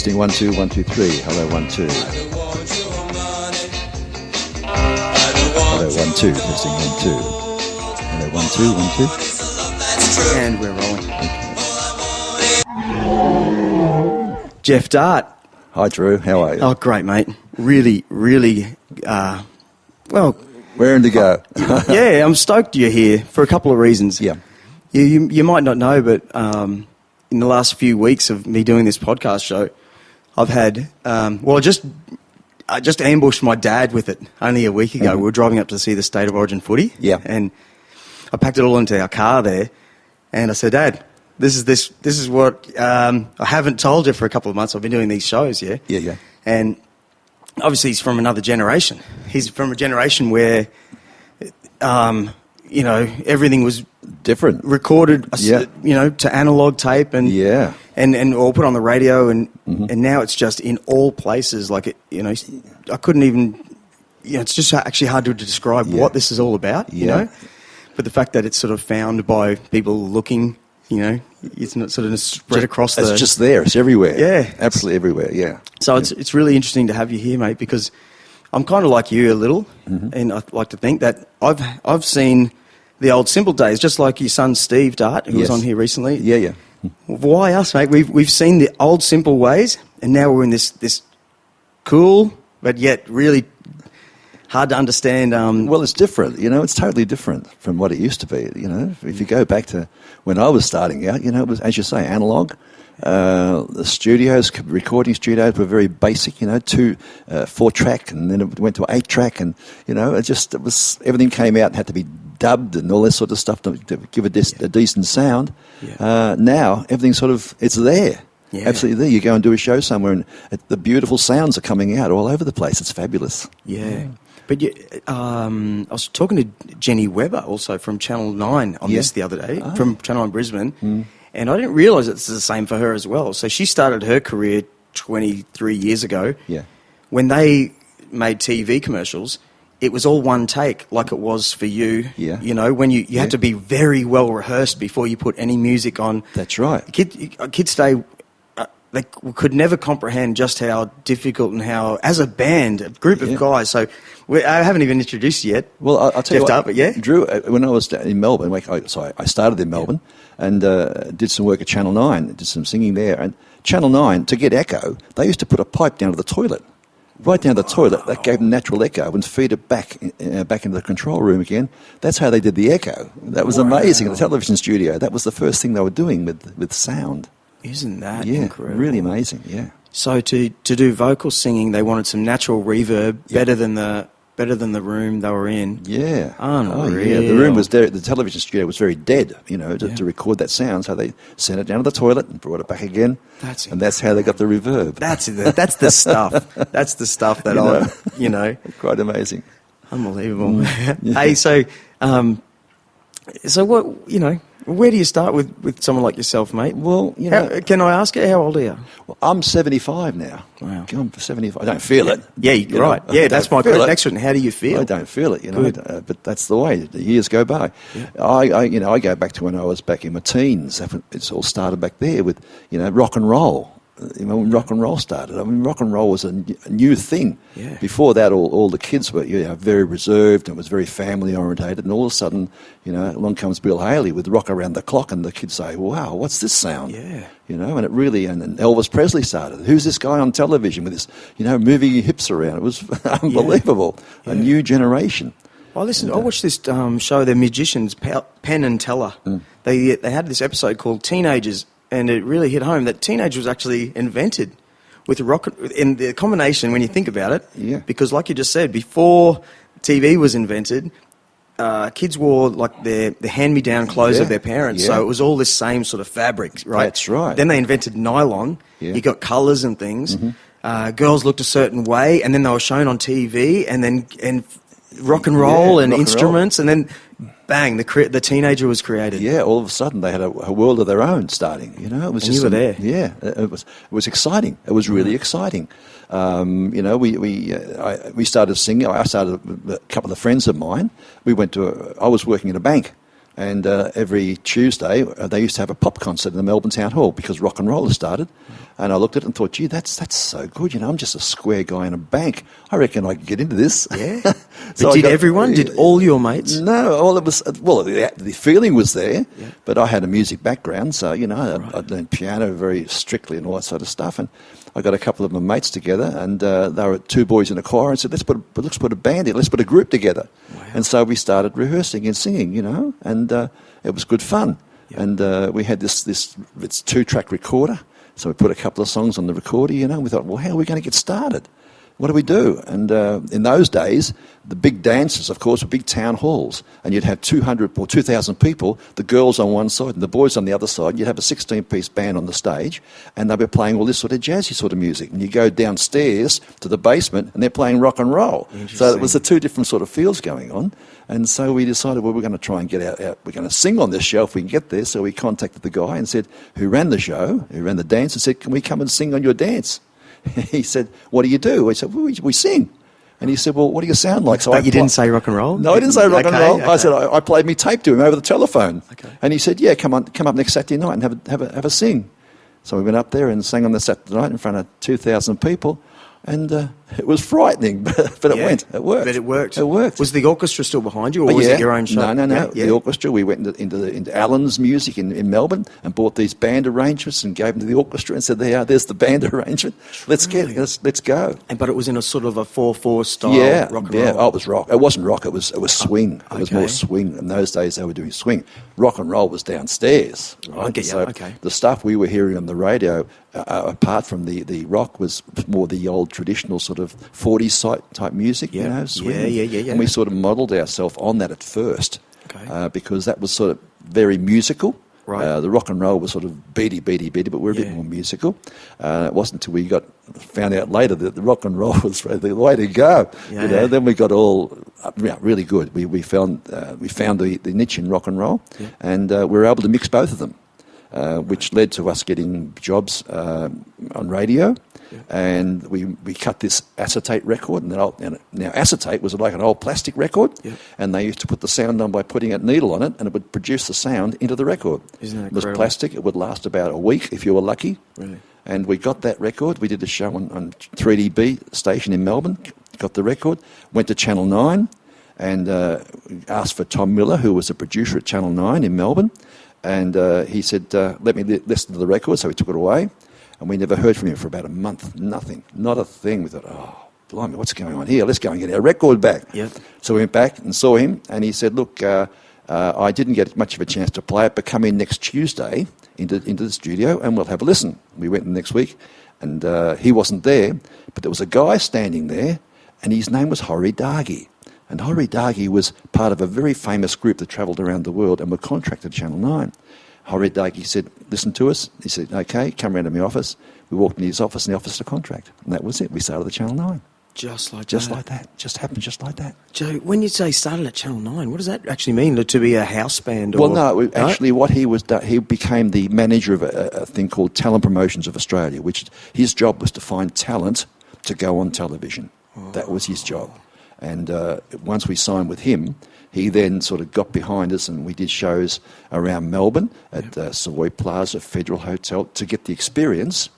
Testing 1 2 1 2 3. Hello 1 2. Hello 1 2. Testing 1 2. Hello 1 2 1 2. And we're rolling. Geoff Dart. Hi Drew, how are you? Oh, great, mate. Really, well... Raring to go. Yeah, I'm stoked you're here for a couple of reasons. Yeah. You might not know, but in the last few weeks of me doing this podcast show, I've had... I just ambushed my dad with it only a week ago. Mm-hmm. We were driving up to see the State of Origin footy. Yeah. And I packed it all into our car there, and I said, Dad, this is what I haven't told you for a couple of months. I've been doing these shows, yeah? Yeah. And obviously he's from another generation. He's from a generation where, everything was different, recorded, to analog tape and or put on the radio, and now it's just in all places. Like I couldn't even, it's just actually hard to describe what this is all about, you know. But the fact that it's sort of found by people looking, it's not sort of spread across It's just there. It's everywhere. Yeah. Absolutely everywhere, yeah. So it's really interesting to have you here, mate, because I'm kind of like you a little, and I like to think that I've seen the old simple days, just like your son Steve Dart, who was on here recently. Yeah. Why us, mate? We've seen the old simple ways, and now we're in this cool, but yet really hard to understand. Well, it's different, it's totally different from what it used to be, If you go back to when I was starting out, it was, as you say, analog. The studios, recording studios were very basic, 4-track, and then it went to 8-track, and, it was, everything came out and had to be dubbed and all that sort of stuff to give a decent sound. Yeah. Now, everything's it's there. Yeah. Absolutely there. You go and do a show somewhere and the beautiful sounds are coming out all over the place. It's fabulous. Yeah. But I was talking to Jenny Webber also from Channel 9 on this the other day, from Channel 9 Brisbane, and I didn't realise it's the same for her as well. So she started her career 23 years ago. Yeah. When they made TV commercials, it was all one take, like it was for you. Yeah. When you had to be very well rehearsed before you put any music on. That's right. Kids today, they could never comprehend just how difficult and how, as a band, a group of guys. So I haven't even introduced you yet. Well, I'll tell you what, but yeah. Drew, when I was in Melbourne, I started in Melbourne and did some work at Channel 9, did some singing there. And Channel 9, to get echo, they used to put a pipe down to the toilet. Right down the toilet, that gave them natural echo and feed it back into the control room again. That's how they did the echo. That was amazing. In the television studio, that was the first thing they were doing with sound. Isn't that incredible? Really amazing, yeah. So to do vocal singing, they wanted some natural reverb, better than the room they were in. Yeah. Unreal. Oh, yeah. The room was there. The television studio was very dead, to record that sound. So they sent it down to the toilet and brought it back again. And that's how they got the reverb. That's the stuff. That's the stuff that Quite amazing. Unbelievable. Hey, so what, where do you start with someone like yourself, mate? Well, can I ask you, how old are you? Well, I'm 75 now. Wow. I'm 75. I don't feel it. Yeah, you're right. Yeah, that's my next one. How do you feel? I don't feel it, but that's the way. The years go by. Yeah. I go back to when I was back in my teens. It's all started back there with, rock and roll. When rock and roll started. Rock and roll was a new thing. Yeah. Before that, all the kids were very reserved and it was very family orientated. And all of a sudden, along comes Bill Haley with Rock Around the Clock, and the kids say, "Wow, what's this sound?" Yeah. And it really, and then Elvis Presley started. Who's this guy on television with this, moving hips around? It was unbelievable. Yeah. A new generation. I watched this show, The Magicians, Penn and Teller. They had this episode called Teenagers. And it really hit home that teenage was actually invented with rock, in the combination when you think about it. Yeah. Because like you just said, before TV was invented, kids wore like the hand-me-down clothes of their parents. Yeah. So it was all this same sort of fabric, right? That's right. Then they invented nylon. Yeah. You got colours and things. Mm-hmm. Girls looked a certain way, and then they were shown on TV, and rock and roll and instruments, and then bang, the teenager was created. Yeah, all of a sudden they had a world of their own starting. It was and just you were there. Yeah, it was exciting. It was really exciting. We started singing. I started with a couple of friends of mine. I was working at a bank And every Tuesday, they used to have a pop concert in the Melbourne Town Hall because rock and roll had started. And I looked at it and thought, gee, that's so good. You know, I'm just a square guy in a bank. I reckon I could get into this. Yeah. So did everyone? Did all your mates? No. The feeling was there, but I had a music background. So, you know, I'd learned piano very strictly and all that sort of stuff. And I got a couple of my mates together, and they were two boys in a choir, and said, let's put a band in, let's put a group together. Wow. And so we started rehearsing and singing, you know, and it was good fun. Yep. And we had this 2-track recorder, so we put a couple of songs on the recorder, you know, and we thought, well, how are we going to get started? What do we do? And in those days, the big dances, of course, were big town halls. And you'd have 200 or 2,000 people, the girls on one side and the boys on the other side. You'd have a 16-piece band on the stage, and they'd be playing all this sort of jazzy sort of music. And you go downstairs to the basement, and they're playing rock and roll. So it was the two different sort of fields going on. And so we decided, well, we're going to try and get out. We're going to sing on this show if we can get there. So we contacted the guy and said, who ran the show, who ran the dance, and said, can we come and sing on your dance? He said, what do you do? I said, well, we sing. And he said, well, what do you sound like? So but you didn't say rock and roll? No, I didn't say rock and roll. Okay. I said, I played me tape to him over the telephone. Okay. And he said, yeah, come up next Saturday night and have a sing. So we went up there and sang on the Saturday night in front of 2,000 people. And it was frightening, but it went. It worked. But it worked. It worked. Was the orchestra still behind you, or was it your own show? No. Yeah. The orchestra, we went into Alan's Music in Melbourne and bought these band arrangements and gave them to the orchestra and said, there's the band arrangement. Let's go. But it was in a sort of a 4/4 style rock and roll. Yeah, it was rock. It wasn't rock, it was swing. It was more swing. In those days, they were doing swing. Rock and roll was downstairs. Right? I get you. So the stuff we were hearing on the radio, apart from the rock, was more the old traditional sort of 40s type music, you know, swing. Yeah. And we sort of modelled ourselves on that at first, because that was sort of very musical. Right. The rock and roll was sort of beady, but we're a bit more musical. It wasn't until we found out later that the rock and roll was the way to go. Then we got all really good. We found the niche in rock and roll, and we were able to mix both of them. Which led to us getting jobs on radio, and we cut this acetate record. And now acetate was like an old plastic record, and they used to put the sound on by putting a needle on it, and it would produce the sound into the record. Isn't that incredible? It was plastic. It would last about a week if you were lucky. Really? And we got that record. We did a show on 3DB station in Melbourne. Got the record. Went to Channel 9 and asked for Tom Miller, who was a producer at Channel 9 in Melbourne. And he said, let me listen to the record. So we took it away. And we never heard from him for about a month. Nothing. Not a thing. We thought, oh, blimey, what's going on here? Let's go and get our record back. Yep. So we went back and saw him. And he said, look, I didn't get much of a chance to play it, but come in next Tuesday into the studio and we'll have a listen. We went the next week. And he wasn't there. But there was a guy standing there. And his name was Hori Dargi. And Hori Dargi was part of a very famous group that travelled around the world and were contracted to Channel 9. Hori Dargi said, listen to us. He said, okay, come round to my office. We walked into his office and he offered us a contract. And that was it. We started at Channel 9. Just like that. Just happened just like that. Joe, when you say started at Channel 9, what does that actually mean? To be a house band? Well, no, actually what he was, he became the manager of a thing called Talent Promotions of Australia, which his job was to find talent to go on television. Oh. That was his job. And once we signed with him, he then sort of got behind us and we did shows around Melbourne at Savoy Plaza, Federal Hotel, to get the experience.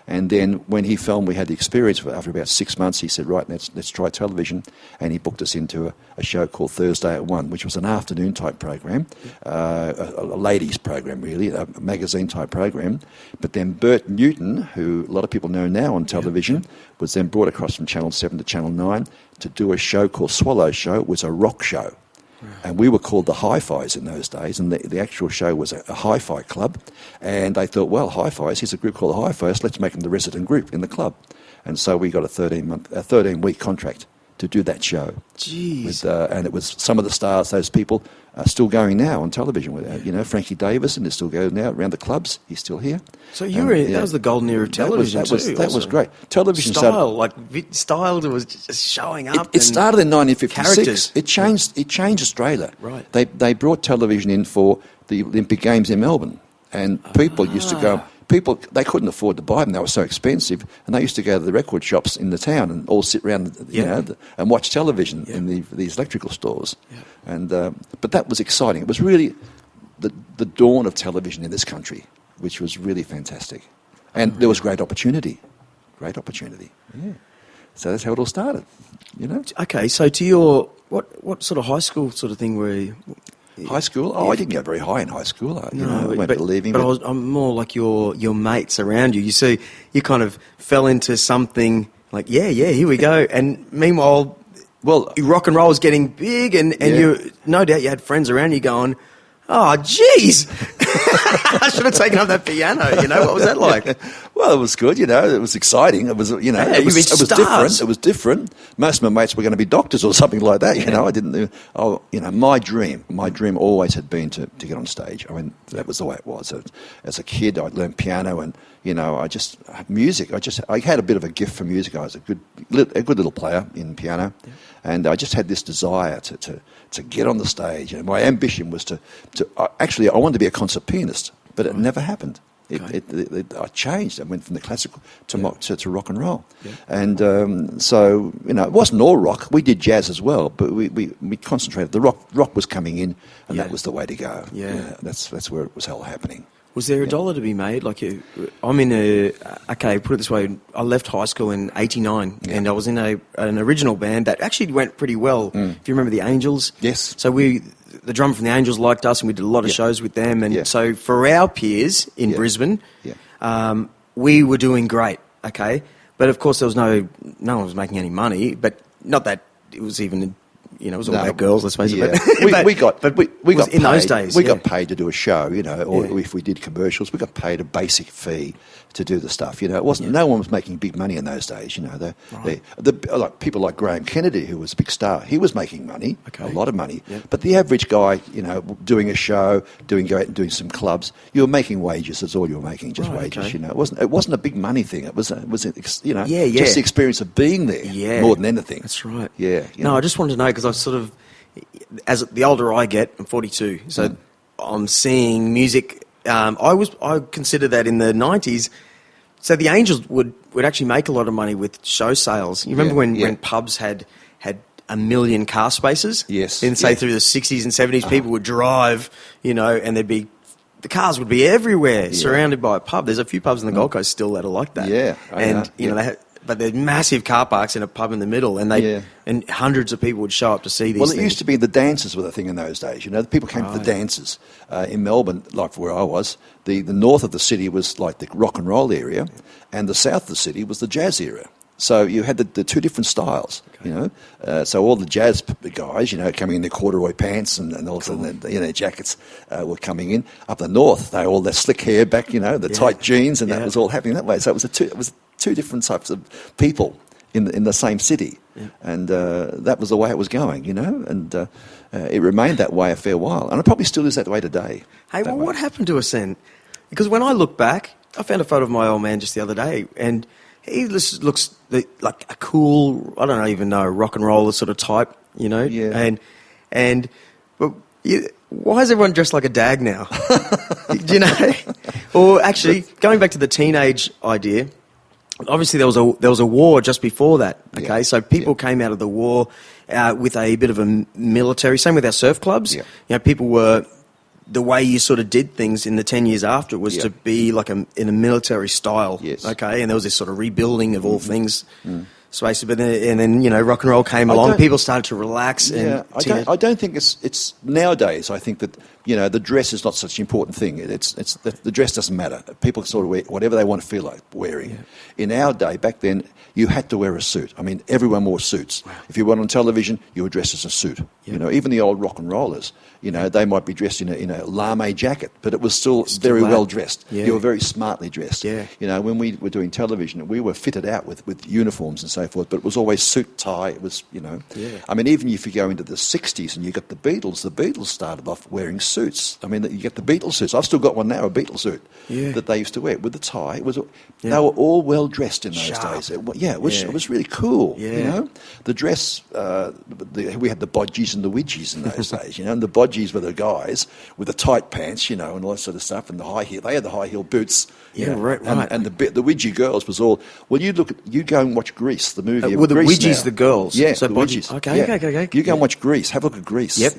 And then when he found we had the experience, after about 6 months, he said, right, let's try television. And he booked us into a show called Thursday at 1, which was an afternoon type program, a ladies program really, a magazine type program. But then Bert Newton, who a lot of people know now on television, was then brought across from Channel 7 to Channel 9 to do a show called Swallow Show. It was a rock show. And we were called the Hi-Fis in those days, and the actual show was a hi-fi club. And they thought, well, Hi-Fis, here's a group called the Hi-Fis, let's make them the resident group in the club. And so we got a 13-week contract to do that show. Jeez. And it was some of the stars, those people, are still going now on television. Frankie Davison is still going now around the clubs. He's still here. So that was the golden era of television that was great. Television style was just showing up. It started in 1956. Characters. It changed Australia. Right. They brought television in for the Olympic Games in Melbourne, and people used to go. people, they couldn't afford to buy them. They were so expensive. And they used to go to the record shops in the town and all sit around, and watch television in these electrical stores. Yeah. And but that was exciting. It was really the dawn of television in this country, which was really fantastic. And there was great opportunity. Great opportunity. Yeah. So that's how it all started, Okay, so to your... What sort of high school sort of thing were you... High school? Oh, I didn't go very high in high school. I won't believe me. But I'm more like your mates around you. You see, you kind of fell into something like, here we go. And meanwhile, rock and roll was getting big, and you, no doubt you had friends around you going, oh, jeez, I should have taken up that piano. What was that like? Well, it was good. It was exciting. It was, it was different. It was different. Most of my mates were going to be doctors or something like that. I didn't. My dream always had been to get on stage. I mean, that was the way it was. As a kid, I'd learned piano, and music. I had a bit of a gift for music. I was a good little player in piano, and I just had this desire to get on the stage. And my ambition was actually, I wanted to be a concert pianist, but it never happened. I changed. I went from the classical to rock and roll. Yeah. And so, it wasn't all rock. We did jazz as well, but we concentrated. The rock was coming in, and that was the way to go. Yeah. That's where it was all happening. Was there a dollar to be made? Put it this way, I left high school in 89, and I was in an original band that actually went pretty well. If you remember the Angels. Yes. So the drummer from the Angels liked us, and we did a lot of shows with them. And so for our peers in Brisbane, we were doing great, okay? But of course, there was no one was making any money, but not that it was even... it was all about girls, let's face it. We got paid. In those days, we got paid to do a show, or if we did commercials, we got paid a basic fee to do the stuff. It wasn't. No one was making big money in those days. Like people like Graham Kennedy, who was a big star, he was making money, a lot of money. Yeah. But the average guy, doing a show, going out and doing some clubs, you were making wages. That's all you were making, just wages. Okay. It wasn't a big money thing. It was just the experience of being there more than anything. That's right. Yeah. I just wanted to know because as the older I get, I'm 42, so I'm seeing music. I consider that in the 90s. So the Angels would actually make a lot of money with show sales. You remember when pubs had 1 million car spaces? Yes. And say through the 60s and 70s, people would drive, and the cars would be everywhere, surrounded by a pub. There's a few pubs in the Gold Coast still that are like that. Yeah. But there's massive car parks in a pub in the middle, and and hundreds of people would show up to see these things. Well, it used to be the dances were the thing in those days. People came to the dances. In Melbourne, like where I was, the north of the city was like the rock and roll area, and the south of the city was the jazz era. So you had the two different styles, So all the jazz guys, coming in their corduroy pants and also their jackets were coming in. Up the north, they all their slick hair back, the tight jeans, and that was all happening that way. So it was two different types of people in the same city, and that was the way it was going, and it remained that way a fair while, and it probably still is that way today. Hey, what happened to us then? Because when I look back, I found a photo of my old man just the other day, and he looks like a cool, I don't even know, rock and roller sort of type, Yeah. But why is everyone dressed like a dag now? Do you know? Or actually, going back to the teenage idea. Obviously, there was a war just before that. Okay, so people came out of the war with a bit of a military. Same with our surf clubs. Yeah. People were the way you sort of did things in the 10 years after was to be like in a military style. Yes. Okay, and there was this sort of rebuilding of all things. Space, but then rock and roll came along. People started to relax. Yeah, I don't think it's nowadays. I think that the dress is not such an important thing. It's the dress doesn't matter. People sort of wear whatever they want to feel like wearing. Yeah. In our day, back then, you had to wear a suit. I mean, everyone wore suits. Wow. If you went on television, you were dressed as a suit. Yeah. Even the old rock and rollers, they might be dressed in a lame jacket, but it was still very well dressed. Yeah. You were very smartly dressed. Yeah. When we were doing television, we were fitted out with uniforms and so so forth, but it was always suit, tie. It was, I mean, even if you go into the 60s and you got the Beatles started off wearing suits. I mean, you get the Beatles suits. I've still got one now, a Beatles suit that they used to wear with the tie. It was, They were all well dressed in those days. It was really cool, The dress, we had the bodgies and the widgies in those days, and the bodgies were the guys with the tight pants, and all that sort of stuff, and the high heel. They had the high heel boots. Yeah, right. And the widgie girls was all. Well, you go and watch Grease, the movie. Were the Grease widgies now. the girls? Yeah, so the bodgies. widgies. Okay. You go and watch Grease. Have a look at Grease. Yep.